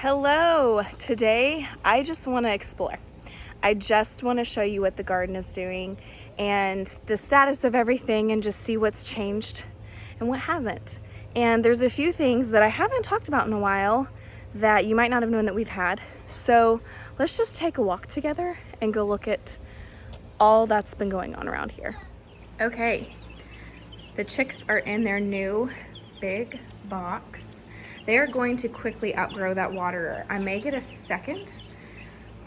Hello! Today I just want to explore. I just want to show you what the garden is doing and the status of everything and just see what's changed and what hasn't. And there's a few things that I haven't talked about in a while that you might not have known that we've had. So let's just take a walk together and go look at all that's been going on around here. Okay, the chicks are in their new big box. They are going to quickly outgrow that waterer. I may get a second,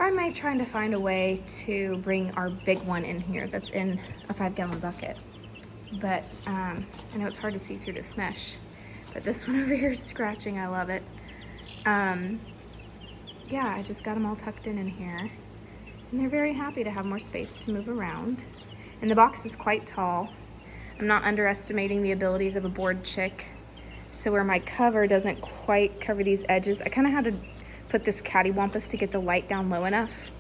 or I may try to find a way to bring our big one in here that's in a 5-gallon bucket. But I know it's hard to see through this mesh, but this one over here is scratching. I love it. Yeah, I just got them all tucked in here, and they're very happy to have more space to move around. And the box is quite tall. I'm not underestimating the abilities of a bored chick. So where my cover doesn't quite cover these edges, I kind of had to put this cattywampus to get the light down low enough.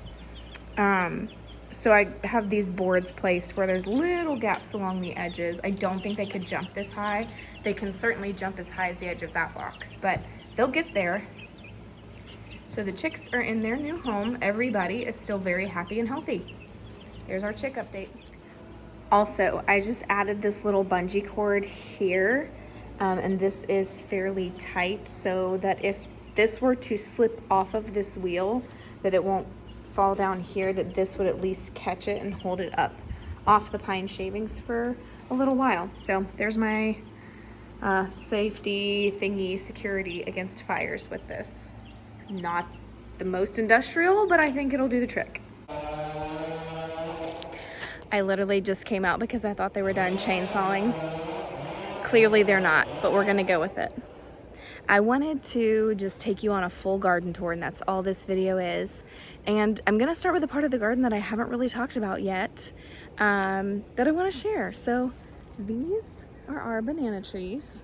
So I have these boards placed where there's little gaps along the edges. I don't think they could jump this high. They can certainly jump as high as the edge of that box, but they'll get there. So the chicks are in their new home. Everybody is still very happy and healthy. There's our chick update. Also, I just added this little bungee cord here. And this is fairly tight so that if this were to slip off of this wheel, that it won't fall down here, that this would at least catch it and hold it up off the pine shavings for a little while. So there's my safety thingy, security against fires with this. Not the most industrial, but I think it'll do the trick. I literally just came out because I thought they were done chainsawing. Clearly they're not, but we're gonna go with it. I wanted to just take you on a full garden tour, and that's all this video is. And I'm gonna start with a part of the garden that I haven't really talked about yet, that I wanna share. So these are our banana trees.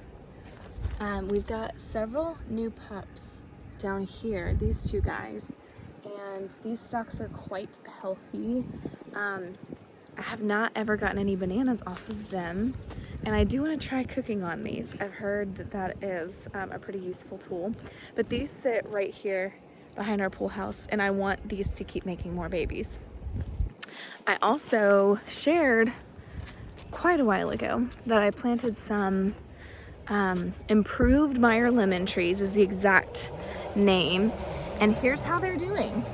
We've got several new pups down here, these two guys, and these stalks are quite healthy. I have not ever gotten any bananas off of them. And I do want to try cooking on these. I've heard that that is a pretty useful tool. But these sit right here behind our pool house, and I want these to keep making more babies. I also shared quite a while ago that I planted some improved Meyer lemon trees is the exact name. And here's how they're doing.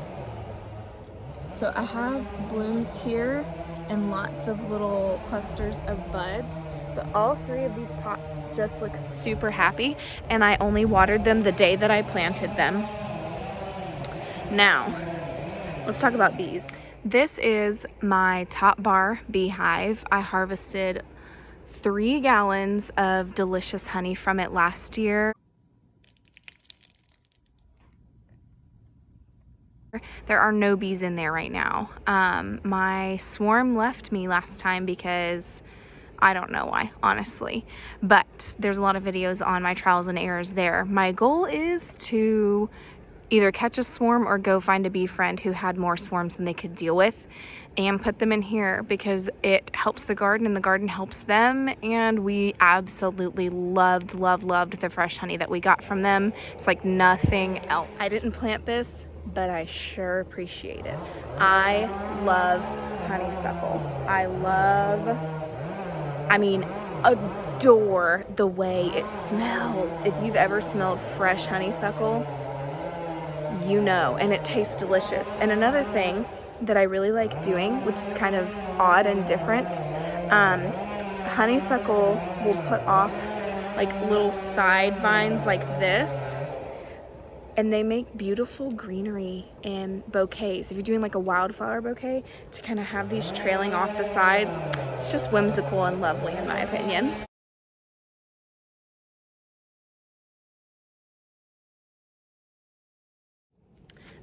So I have blooms here and lots of little clusters of buds, but all three of these pots just look super happy, and I only watered them the day that I planted them. Now, let's talk about bees. This is my top bar beehive. I harvested 3 gallons of delicious honey from it last year. There are no bees in there right now. My swarm left me last time because I don't know why, honestly, but there's a lot of videos on my trials and errors there. My goal is to either catch a swarm or go find a bee friend who had more swarms than they could deal with and put them in here because it helps the garden and the garden helps them, and we absolutely loved the fresh honey that we got from them. It's like nothing else. I didn't plant this, but I sure appreciate it. I love honeysuckle. Adore the way it smells. If you've ever smelled fresh honeysuckle, you know, and it tastes delicious. And another thing that I really like doing, which is kind of odd and different, honeysuckle will put off like little side vines like this, and they make beautiful greenery and bouquets. If you're doing like a wildflower bouquet, to kind of have these trailing off the sides, it's just whimsical and lovely in my opinion.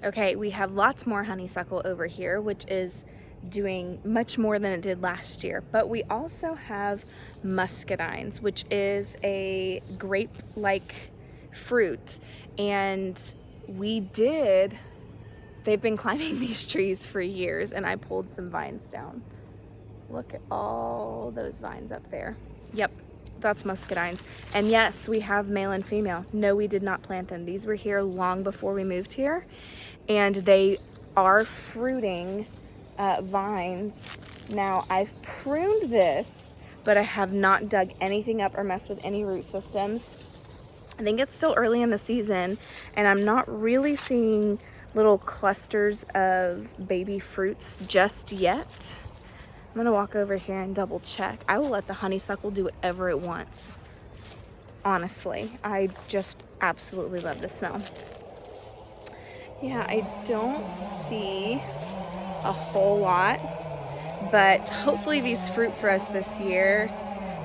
Okay, we have lots more honeysuckle over here, which is doing much more than it did last year. But we also have Muscadines, which is a grape-like fruit, and they've been climbing these trees for years, and I pulled some vines down. Look at all those vines up there. Yep, That's Muscadines. And yes, we have male and female. No, we did not plant them. These were here long before we moved here, and they are fruiting vines. Now, I've pruned this, but I have not dug anything up or messed with any root systems. I think it's still early in the season, and I'm not really seeing little clusters of baby fruits just yet. I'm gonna walk over here and double check. I will let the honeysuckle do whatever it wants. Honestly, I just absolutely love the smell. Yeah, I don't see a whole lot, but hopefully these fruit for us this year,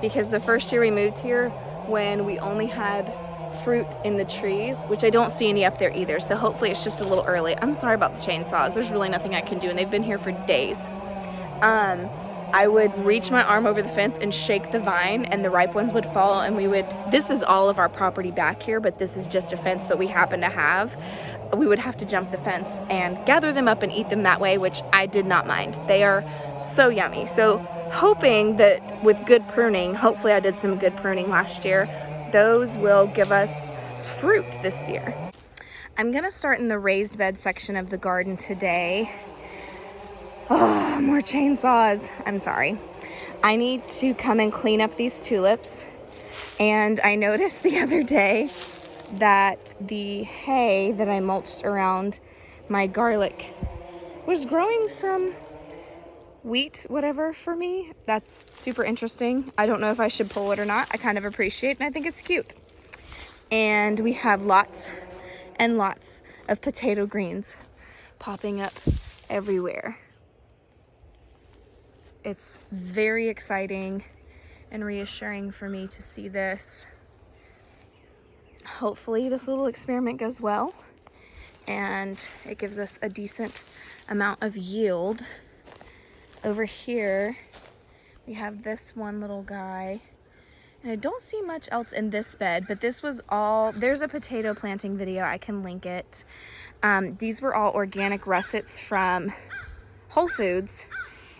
because the first year we moved here, when we only had fruit in the trees, which I don't see any up there either, so hopefully it's just a little early. I'm sorry about the chainsaws. There's really nothing I can do, and they've been here for days. I would reach my arm over the fence and shake the vine, and the ripe ones would fall, and this is all of our property back here, but this is just a fence that we happen to have. We would have to jump the fence and gather them up and eat them that way, which I did not mind. They are so yummy. So hoping that with good pruning, hopefully I did some good pruning last year, those will give us fruit this year. I'm gonna start in the raised bed section of the garden today. Oh, more chainsaws. I'm sorry. I need to come and clean up these tulips. And I noticed the other day that the hay that I mulched around my garlic was growing some wheat, whatever, for me. That's super interesting. I don't know if I should pull it or not. I kind of appreciate it, and I think it's cute. And we have lots and lots of potato greens popping up everywhere. It's very exciting and reassuring for me to see this. Hopefully this little experiment goes well and it gives us a decent amount of yield. Over here we have this one little guy, and I don't see much else in this bed, but this was all, there's a potato planting video, I can link it. These were all organic russets from Whole Foods,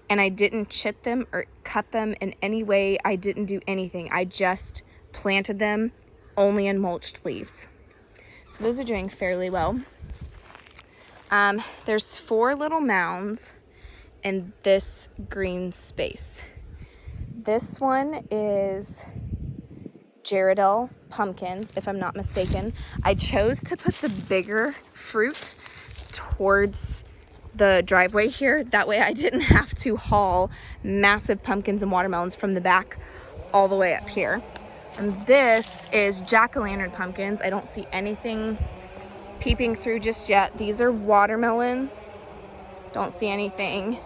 and I didn't chit them or cut them in any way. I didn't do anything. I just planted them only in mulched leaves. So those are doing fairly well. There's 4 little mounds in this green space. This one is Gladiolas pumpkins, if I'm not mistaken. I chose to put the bigger fruit towards the driveway here. That way I didn't have to haul massive pumpkins and watermelons from the back all the way up here. And this is jack-o'-lantern pumpkins. I don't see anything peeping through just yet. These are watermelon. Don't see anything.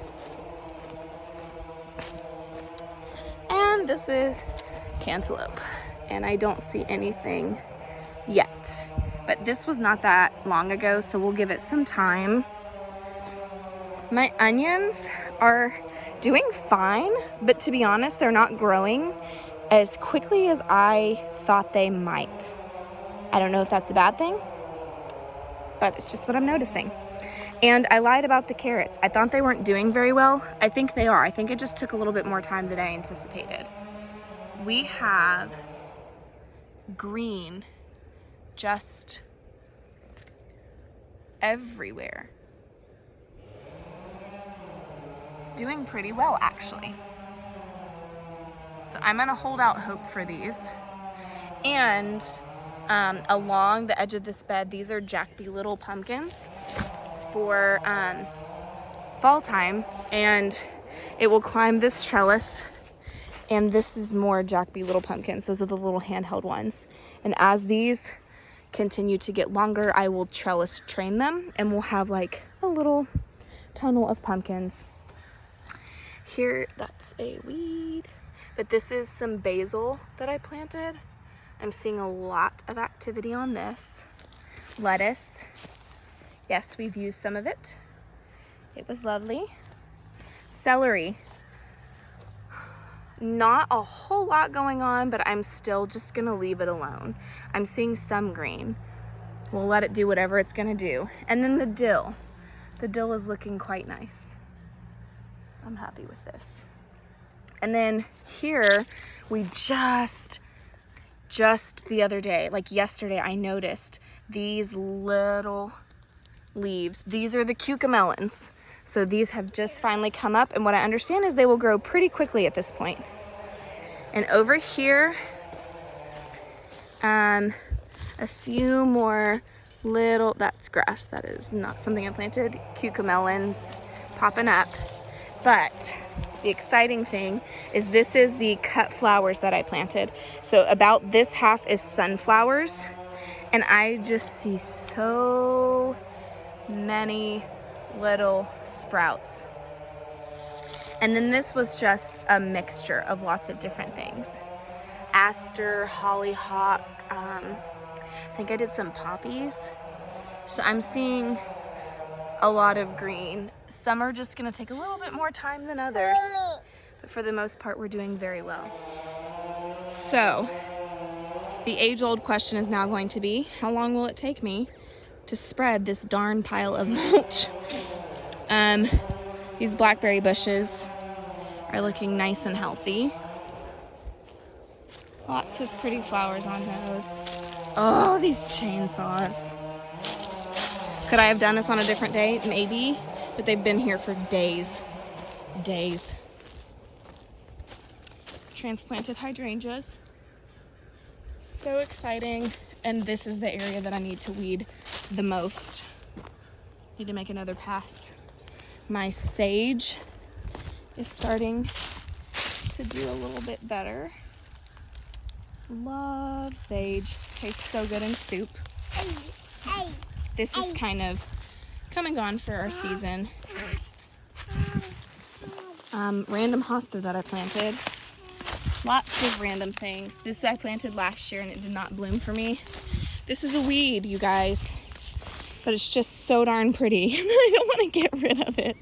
And this is cantaloupe. And I don't see anything yet. But this was not that long ago, so we'll give it some time. My onions are doing fine, but to be honest, they're not growing as quickly as I thought they might. I don't know if that's a bad thing, but it's just what I'm noticing. And I lied about the carrots. I thought they weren't doing very well. I think they are. I think it just took a little bit more time than I anticipated. We have green just everywhere. It's doing pretty well, actually. So I'm gonna hold out hope for these. And along the edge of this bed, these are Jack B. Little pumpkins for fall time, and it will climb this trellis. And this is more Jack B. Little pumpkins. Those are the little handheld ones. And as these continue to get longer, I will trellis train them, and we'll have like a little tunnel of pumpkins. Here, that's a weed, but this is some basil that I planted. I'm seeing a lot of activity on this. Lettuce. Yes, we've used some of it. It was lovely. Celery. Not a whole lot going on, but I'm still just gonna leave it alone. I'm seeing some green. We'll let it do whatever it's gonna do. And then the dill. The dill is looking quite nice. I'm happy with this. And then here, we just the other day, like yesterday, I noticed these little leaves. These are the cucamelons. So these have just finally come up, and what I understand is they will grow pretty quickly at this point. And over here, a few more little, that's grass, that is not something I planted, cucamelons popping up. But the exciting thing is this is the cut flowers that I planted. So about this half is sunflowers, and I just see so many little sprouts. And then this was just a mixture of lots of different things. Aster, hollyhock, I think I did some poppies. So I'm seeing a lot of green. Some are just gonna take a little bit more time than others, but for the most part, we're doing very well. So the age-old question is now going to be, how long will it take me to spread this darn pile of mulch? These blackberry bushes are looking nice and healthy. Lots of pretty flowers on those. Oh, these chainsaws. Could I have done this on a different day? Maybe, but they've been here for days. Transplanted hydrangeas. So exciting. And this is the area that I need to weed the most. Need to make another pass. My sage is starting to do a little bit better. Love sage. Tastes so good in soup. This is kind of come and gone for our season. Random hosta that I planted. Lots of random things. This I planted last year and it did not bloom for me. This is a weed, you guys. But it's just so darn pretty. I don't want to get rid of it.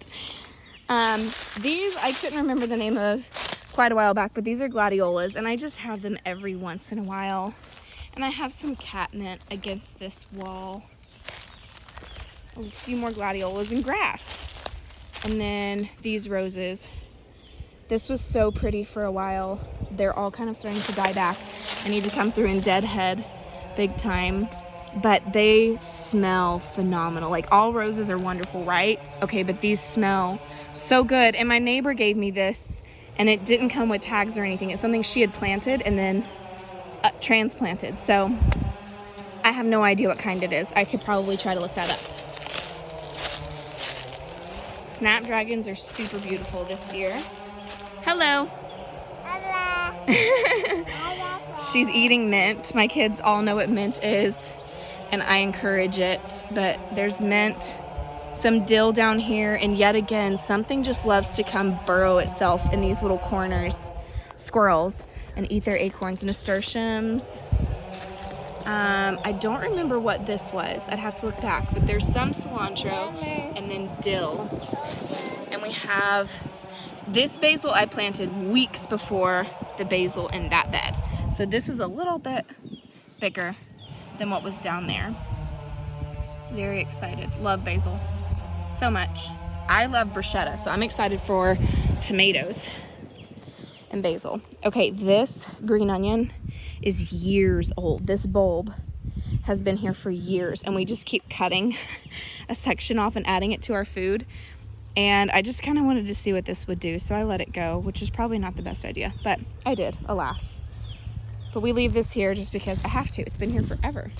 These I couldn't remember the name of quite a while back, but these are Gladiolas, and I just have them every once in a while. And I have some catnip against this wall. A few more Gladiolas and grass. And then these roses. This was so pretty for a while. They're all kind of starting to die back. I need to come through and deadhead big time. But they smell phenomenal. Like, all roses are wonderful, right? Okay, but these smell so good. And my neighbor gave me this, and it didn't come with tags or anything. It's something she had planted and then transplanted. So I have no idea what kind it is. I could probably try to look that up. Snapdragons are super beautiful this year. Hello. She's eating mint. My kids all know what mint is, and I encourage it. But there's mint, some dill down here, and yet again, something just loves to come burrow itself in these little corners. Squirrels, and eat their acorns. Nasturtiums. I don't remember what this was. I'd have to look back, but there's some cilantro and then dill. And we have this basil I planted weeks before the basil in that bed. So this is a little bit bigger than what was down there. Very excited. Love basil so much. I love bruschetta, so I'm excited for tomatoes and basil. Okay, this green onion is years old. This bulb has been here for years, and we just keep cutting a section off and adding it to our food. And I just kind of wanted to see what this would do, so I let it go, which is probably not the best idea, but I did, alas. But we leave this here just because I have to. It's been here forever.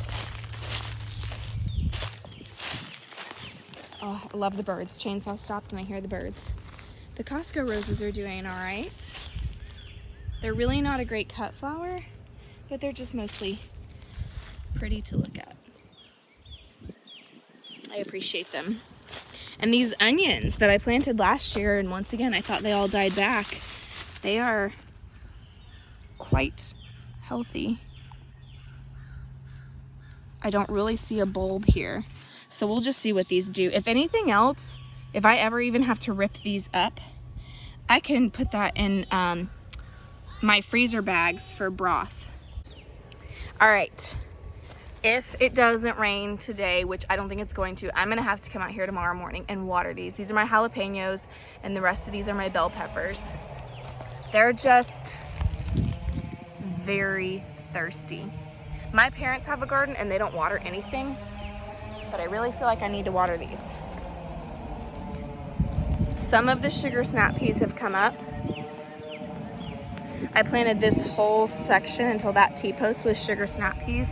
Oh, I love the birds. Chainsaw stopped and I hear the birds. The Costco roses are doing all right. They're really not a great cut flower, but they're just mostly pretty to look at. I appreciate them. And these onions that I planted last year, and once again, I thought they all died back. They are quite healthy. I don't really see a bulb here. So we'll just see what these do. If anything else, if I ever even have to rip these up, I can put that in my freezer bags for broth. All right. If it doesn't rain today, which I don't think it's going to, I'm gonna have to come out here tomorrow morning and water these. These are my jalapenos, and the rest of these are my bell peppers. They're just very thirsty. My parents have a garden and they don't water anything, but I really feel like I need to water these. Some of the sugar snap peas have come up. I planted this whole section until that T-post was sugar snap peas,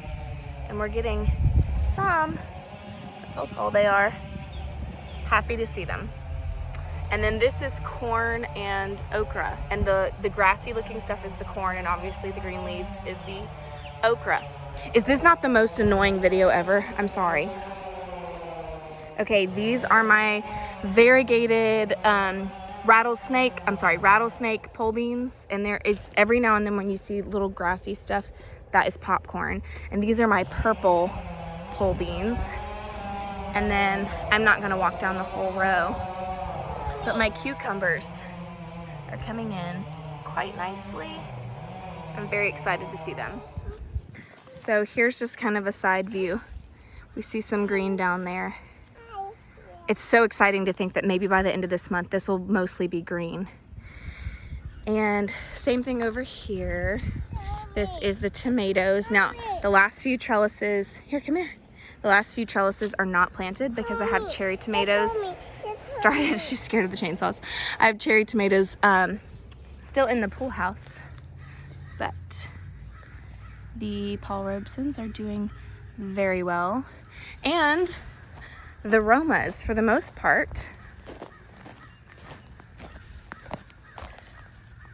and we're getting some. That's how tall they are. Happy to see them. And then this is corn and okra, and the grassy looking stuff is the corn, and obviously the green leaves is the okra. Is this not the most annoying video ever? I'm sorry. Okay, these are my variegated rattlesnake pole beans, and there is every now and then when you see little grassy stuff, that is popcorn. And these are my purple pole beans. And then I'm not gonna walk down the whole row, but my cucumbers are coming in quite nicely. I'm very excited to see them. So here's just kind of a side view. We see some green down there. It's so exciting to think that maybe by the end of this month, this will mostly be green. And same thing over here. This is the tomatoes. Now, the last few trellises, here, come here. The last few trellises are not planted because I have cherry tomatoes started. She's scared of the chainsaws. I have cherry tomatoes still in the pool house, but the Paul Robesons are doing very well. And the Romas, for the most part,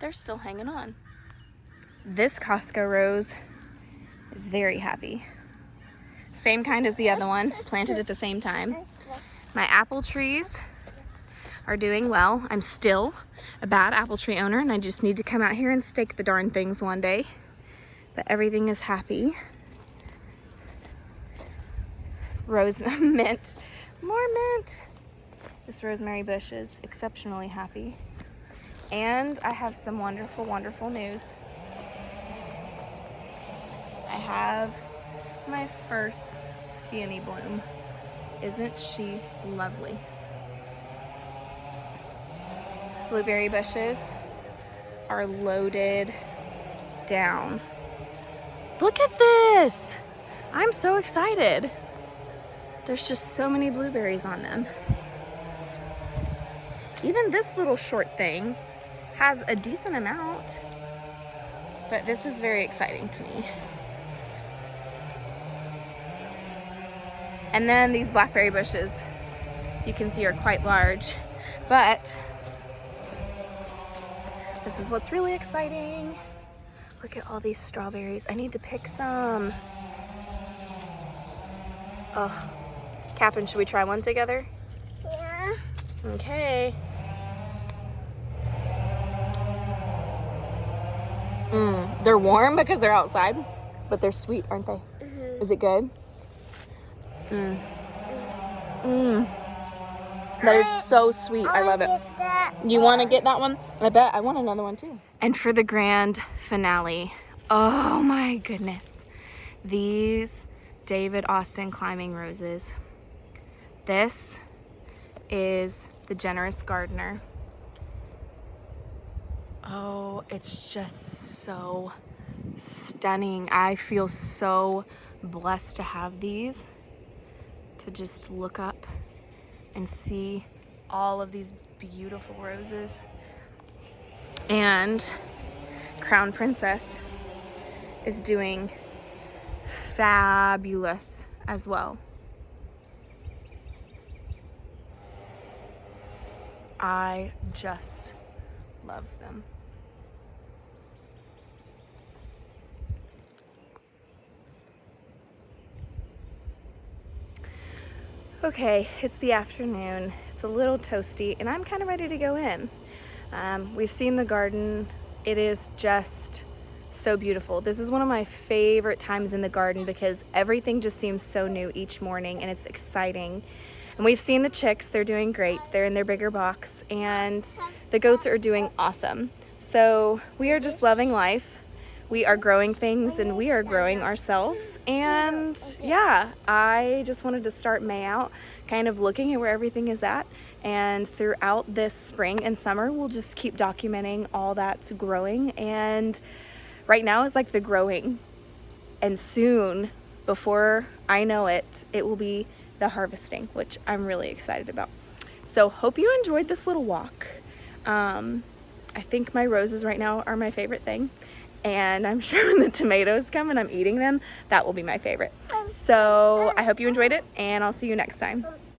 they're still hanging on. This Costco rose is very happy. Same kind as the other one, planted at the same time. My apple trees are doing well. I'm still a bad apple tree owner, and I just need to come out here and stake the darn things one day. But everything is happy. Rose mint. More mint. This rosemary bush is exceptionally happy. And I have some wonderful, wonderful news. I have my first peony bloom. Isn't she lovely? Blueberry bushes are loaded down. Look at this! I'm so excited. There's just so many blueberries on them. Even this little short thing has a decent amount, but this is very exciting to me. And then these blackberry bushes, you can see, are quite large, but this is what's really exciting. Look at all these strawberries. I need to pick some. Oh. Captain, should we try one together? Yeah. Okay. They're warm because they're outside, but they're sweet, aren't they? Mm-hmm. Is it good? That is so sweet. I love it. You want to get that one? I bet I want another one too. And for the grand finale, oh my goodness, these David Austin climbing roses. This is the Generous Gardener. Oh, it's just so stunning. I feel so blessed to have these, to just look up and see all of these beautiful roses. And Crown Princess is doing fabulous as well. I just love them. Okay, it's the afternoon. It's a little toasty, and I'm kind of ready to go in. We've seen the garden. It is just so beautiful. This is one of my favorite times in the garden because everything just seems so new each morning, and it's exciting. And we've seen the chicks. They're doing great. They're in their bigger box, and the goats are doing awesome. So we are just loving life. We are growing things, and we are growing ourselves. And yeah, I just wanted to start May out kind of looking at where everything is at, And throughout this spring and summer, we'll just keep documenting all that's growing. And right now is like the growing. And soon, before I know it, it will be the harvesting, which I'm really excited about. So hope you enjoyed this little walk. I think my roses right now are my favorite thing. And I'm sure when the tomatoes come and I'm eating them, that will be my favorite. So I hope you enjoyed it, and I'll see you next time.